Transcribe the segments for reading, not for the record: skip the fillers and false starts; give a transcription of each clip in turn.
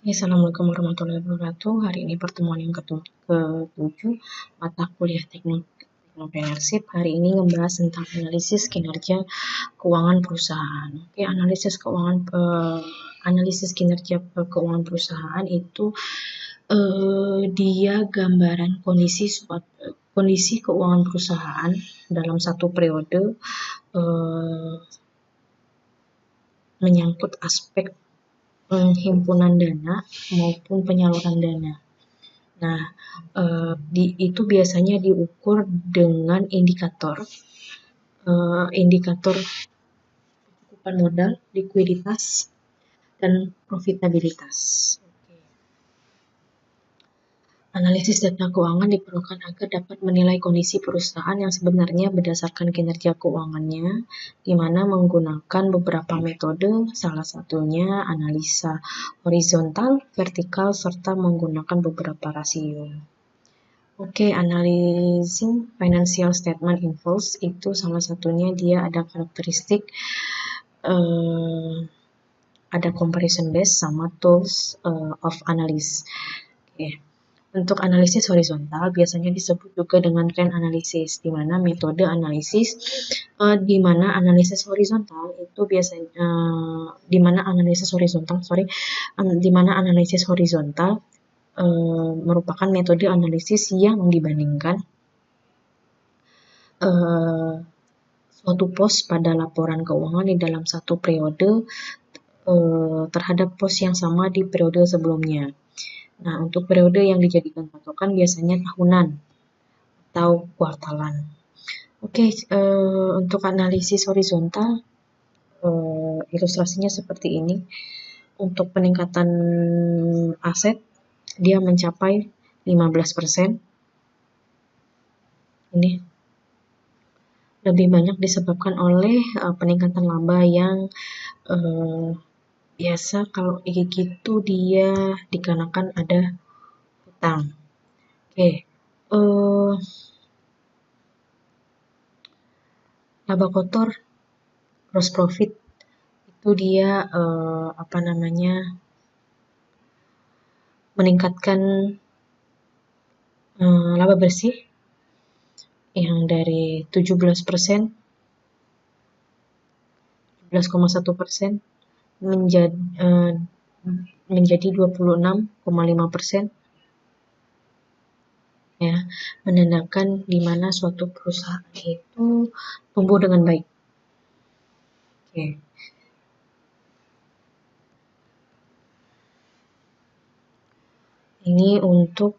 Assalamualaikum warahmatullahi wabarakatuh. Hari ini pertemuan yang ke-7 mata kuliah Technopreneurship. Hari ini membahas tentang analisis kinerja keuangan perusahaan. Oke, analisis kinerja keuangan perusahaan itu dia gambaran kondisi keuangan perusahaan dalam satu periode, menyangkut aspek penghimpunan dana maupun penyaluran dana. Nah, itu biasanya diukur dengan indikator kecukupan modal, likuiditas, dan profitabilitas. Analisis data keuangan diperlukan agar dapat menilai kondisi perusahaan yang sebenarnya berdasarkan kinerja keuangannya, di mana menggunakan beberapa metode, salah satunya analisa horizontal, vertikal, serta menggunakan beberapa rasio. Oke, analyzing financial statement involves itu salah satunya dia ada karakteristik, ada comparison base sama tools of analysis. Oke. Untuk analisis horizontal biasanya disebut juga dengan trend analysis, di mana metode analisis di mana analisis horizontal itu biasanya merupakan metode analisis yang dibandingkan suatu pos pada laporan keuangan di dalam satu periode terhadap pos yang sama di periode sebelumnya. Nah, untuk periode yang dijadikan patokan biasanya tahunan atau kuartalan. Oke, untuk analisis horizontal, ilustrasinya seperti ini. Untuk peningkatan aset, dia mencapai 15%. Ini lebih banyak disebabkan oleh peningkatan laba yang biasa kalau gitu dia dikarenakan ada hutang. Oke, laba kotor, gross profit itu dia meningkatkan laba bersih yang dari 17%, 17,1% menjadi 26,5%. Ya, menandakan di mana suatu perusahaan itu tumbuh dengan baik. Oke. Ini untuk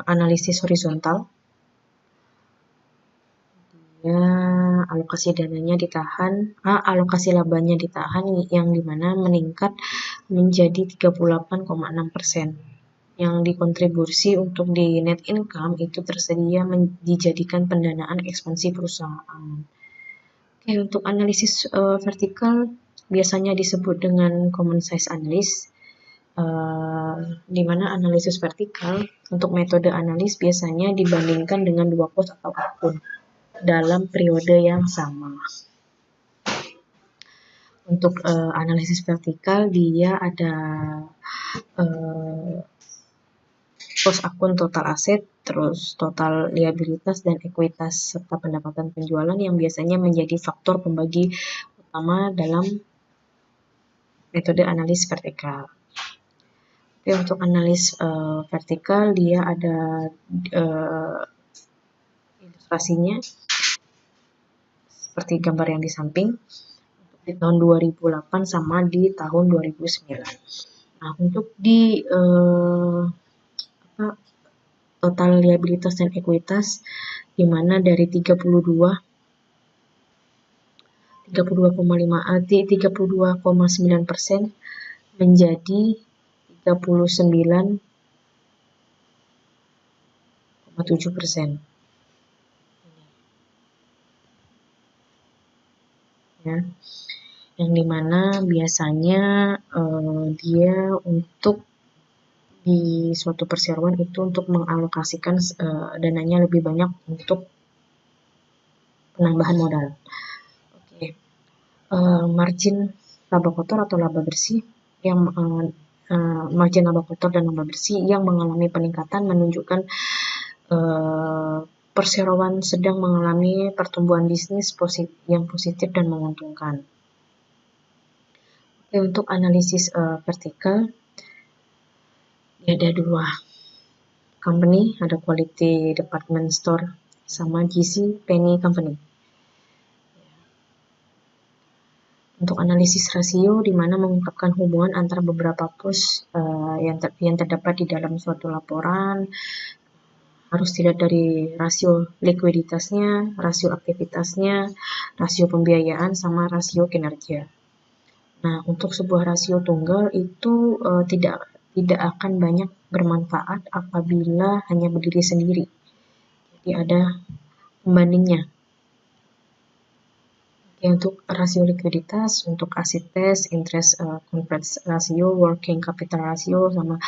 analisis horizontal. Ya, alokasi dananya ditahan, alokasi labanya ditahan yang dimana meningkat menjadi 38,6%. Yang dikontribusi untuk di net income itu tersedia dijadikan pendanaan ekspansi perusahaan. Oke, untuk analisis vertikal biasanya disebut dengan common size analysis, di mana analisis vertikal untuk metode analis biasanya dibandingkan dengan dua pos atau akun dalam periode yang sama. Untuk analisis vertikal dia ada pos akun total aset, terus total liabilitas dan ekuitas serta pendapatan penjualan yang biasanya menjadi faktor pembagi utama dalam metode analis vertikal. Oke, untuk analis vertikal dia ada ilustrasinya seperti gambar yang di samping di tahun 2008 sama di tahun 2009. Nah, untuk di total liabilitas dan ekuitas di mana dari 32,9% menjadi 39,7%. Ya, yang dimana biasanya dia untuk di suatu perseroan itu untuk mengalokasikan dananya lebih banyak untuk penambahan modal. Oke, margin laba kotor atau laba bersih yang margin laba kotor dan laba bersih yang mengalami peningkatan menunjukkan perseroan sedang mengalami pertumbuhan bisnis yang positif dan menguntungkan. Oke, untuk analisis vertikal, ada dua company, ada Quality Department Store sama JC Penney Company. Untuk analisis rasio, di mana mengungkapkan hubungan antara beberapa pos yang terdapat di dalam suatu laporan, harus dilihat dari rasio likuiditasnya, rasio aktivitasnya, rasio pembiayaan, sama rasio kinerja. Nah, untuk sebuah rasio tunggal itu tidak akan banyak bermanfaat apabila hanya berdiri sendiri. Jadi ada pembandingnya. Oke, untuk rasio likuiditas, untuk asset test, interest conversion ratio, working capital ratio, sama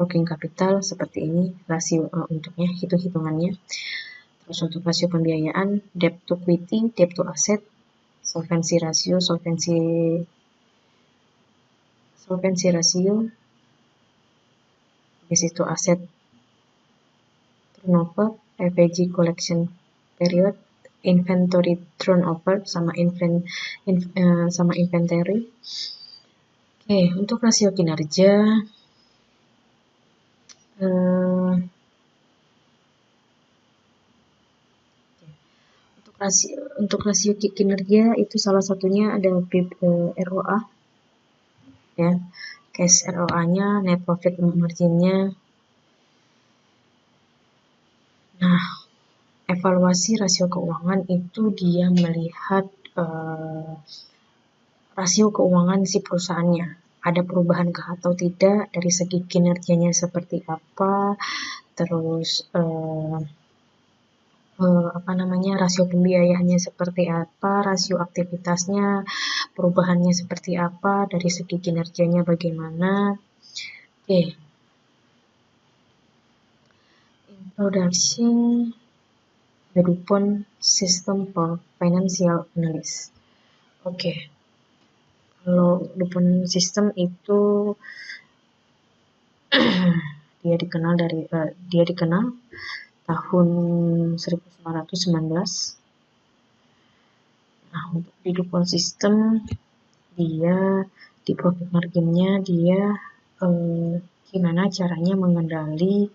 working capital seperti ini rasio untuknya, hitung-hitungannya. Terus untuk rasio pembiayaan, debt to equity, debt to asset, solvency ratio, di situ aset turnover, average collection period, inventory turnover, sama inventory. Oke, untuk rasio kinerja, untuk rasio kinerja itu salah satunya ada ROA, ya, cash ROA-nya, net profit margin-nya. Nah, evaluasi rasio keuangan itu dia melihat rasio keuangan si perusahaannya, ada perubahan kah atau tidak, dari segi kinerjanya seperti apa, terus rasio pembiayaannya seperti apa, rasio aktivitasnya, perubahannya seperti apa, dari segi kinerjanya bagaimana. Oke. Introduction the DuPont System for Financial Analysis. Oke. Kalau DuPont System itu dia dikenal tahun 1919. Nah, untuk di DuPont System, dia di profit margin-nya dia gimana caranya mengendali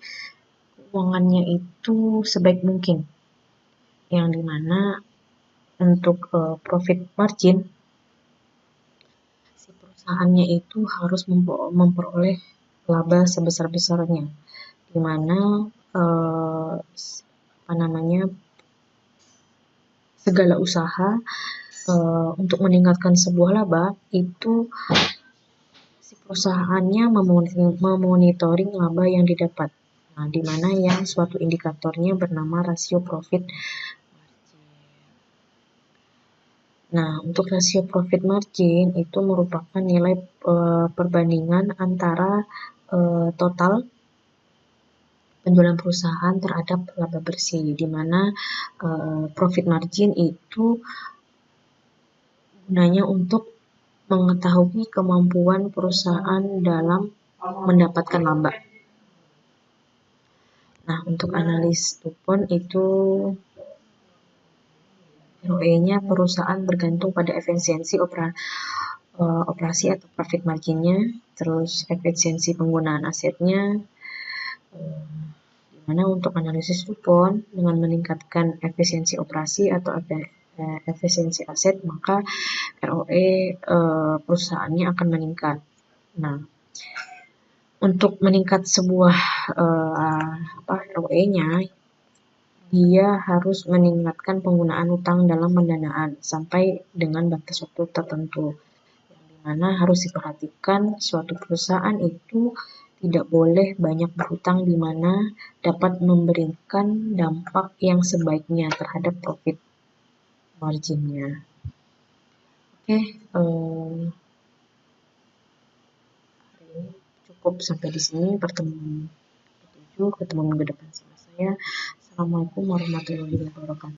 keuangannya itu sebaik mungkin, yang dimana untuk profit margin si perusahaannya itu harus memperoleh laba sebesar-besarnya, dimana segala usaha untuk meningkatkan sebuah laba itu si perusahaannya memonitoring laba yang didapat. Nah, di mana yang suatu indikatornya bernama rasio profit margin. Nah, untuk rasio profit margin itu merupakan nilai perbandingan antara total penjualan perusahaan terhadap laba bersih, di mana profit margin itu gunanya untuk mengetahui kemampuan perusahaan dalam mendapatkan laba. Nah, untuk analis DuPont itu ROE-nya perusahaan bergantung pada efisiensi operasi atau profit margin-nya, terus efisiensi penggunaan asetnya, di mana untuk analisis DuPont dengan meningkatkan efisiensi operasi atau efisiensi aset, maka ROE perusahaannya akan meningkat. Nah, untuk meningkat sebuah ROE-nya, dia harus meningkatkan penggunaan utang dalam pendanaan sampai dengan batas waktu tertentu, yang dimana harus diperhatikan suatu perusahaan itu tidak boleh banyak berhutang, di mana dapat memberikan dampak yang sebaiknya terhadap profit margin-nya. Oke, hari ini cukup sampai di sini. Ketemu minggu depan sama saya. Assalamualaikum warahmatullahi wabarakatuh.